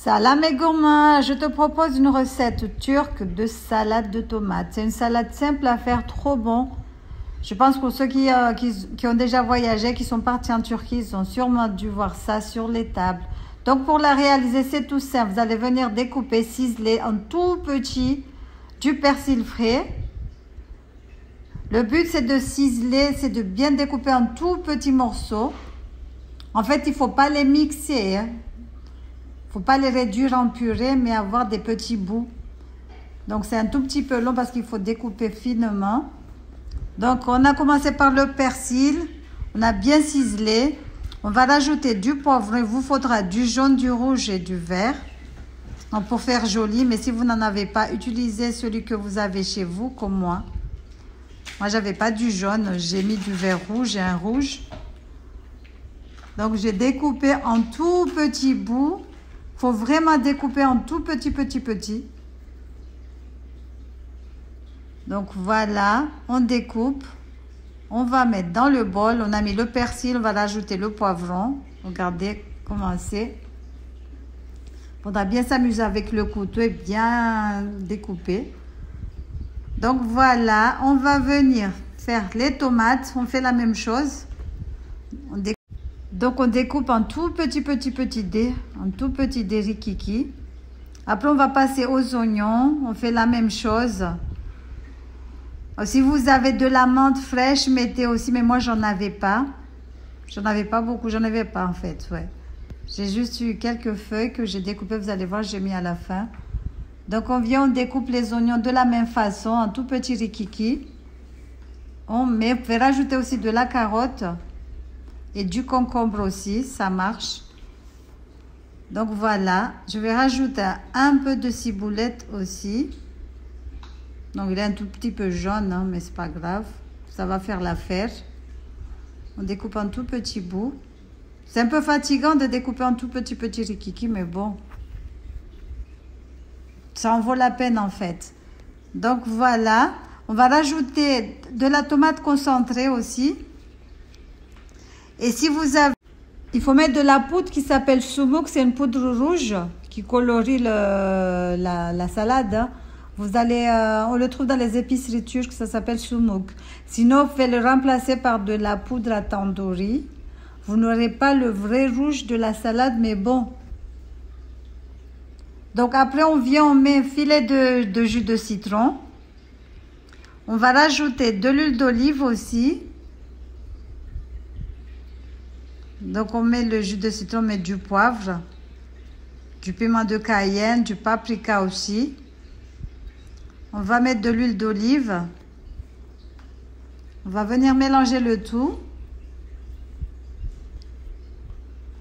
Salam mes gourmands, je te propose une recette turque de salade de tomates. C'est une salade simple à faire, trop bon. Je pense pour ceux qui ont déjà voyagé, qui sont partis en Turquie, ils ont sûrement dû voir ça sur les tables. Donc pour la réaliser, c'est tout simple. Vous allez venir découper, ciseler en tout petit du persil frais. Le but c'est de ciseler, c'est de bien découper en tout petits morceaux. En fait, il ne faut pas les mixer, hein. Faut pas les réduire en purée, mais avoir des petits bouts. Donc c'est un tout petit peu long parce qu'il faut découper finement. Donc on a commencé par le persil, on a bien ciselé. On va rajouter du poivre, il vous faudra du jaune, du rouge et du vert. Donc pour faire joli, mais si vous n'en avez pas, utilisez celui que vous avez chez vous, comme moi. Moi j'avais pas du jaune, j'ai mis du vert rouge et un rouge. Donc j'ai découpé en tout petits bouts. Faut vraiment découper en tout petit. Donc voilà, on découpe. On va mettre dans le bol. On a mis le persil, on va rajouter le poivron. Regardez comment c'est. Il faudra bien s'amuser avec le couteau et bien découper. Donc voilà, on va venir faire les tomates. On fait la même chose. Donc on découpe en tout petit dés, en tout petit dés rikiki. Après on va passer aux oignons, on fait la même chose. Si vous avez de la menthe fraîche, mettez aussi, mais moi j'en avais pas. J'en avais pas beaucoup, j'en avais pas en fait, ouais. J'ai juste eu quelques feuilles que j'ai découpées, vous allez voir, j'ai mis à la fin. Donc on découpe les oignons de la même façon, en tout petit rikiki. Vous pouvez rajouter aussi de la carotte. Et du concombre aussi, ça marche. Donc voilà, je vais rajouter un peu de ciboulette aussi. Donc il est un tout petit peu jaune, hein, mais c'est pas grave. Ça va faire l'affaire. On découpe en tout petits bouts. C'est un peu fatigant de découper en tout petit rikiki, mais bon. Ça en vaut la peine en fait. Donc voilà, on va rajouter de la tomate concentrée aussi. Et si vous avez, il faut mettre de la poudre qui s'appelle soumouk, c'est une poudre rouge qui colorie la salade. Vous allez, on le trouve dans les épiceries turques, ça s'appelle soumouk. Sinon, vous pouvez le remplacer par de la poudre à tandoori. Vous n'aurez pas le vrai rouge de la salade, mais bon. Donc après, on met un filet de jus de citron. On va rajouter de l'huile d'olive aussi. Donc on met le jus de citron, on met du poivre, du piment de Cayenne, du paprika aussi. On va mettre de l'huile d'olive. On va venir mélanger le tout.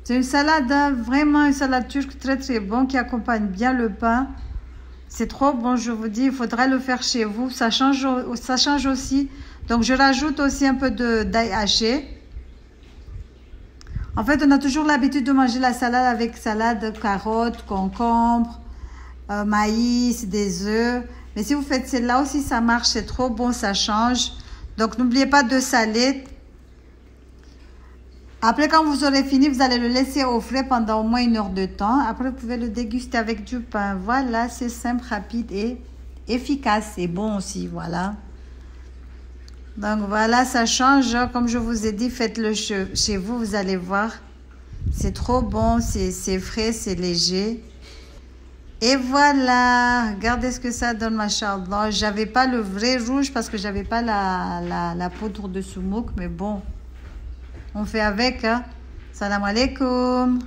C'est une salade, hein, vraiment une salade turque très bon qui accompagne bien le pain. C'est trop bon, je vous dis, il faudrait le faire chez vous. Ça change aussi. Donc je rajoute aussi un peu d'ail haché. En fait, on a toujours l'habitude de manger la salade avec salade, carottes, concombre, maïs, des œufs. Mais si vous faites celle-là aussi, ça marche, c'est trop bon, ça change. Donc, n'oubliez pas de saler. Après, quand vous aurez fini, vous allez le laisser au frais pendant au moins 1 heure de temps. Après, vous pouvez le déguster avec du pain. Voilà, c'est simple, rapide et efficace. Et bon aussi, voilà. Donc voilà, ça change, comme je vous ai dit, faites-le chez vous, vous allez voir. C'est trop bon, c'est frais, c'est léger. Et voilà, regardez ce que ça donne, machallah. J'avais pas le vrai rouge parce que j'avais pas la poudre de soumouk, mais bon, on fait avec, hein. Salam alaikum.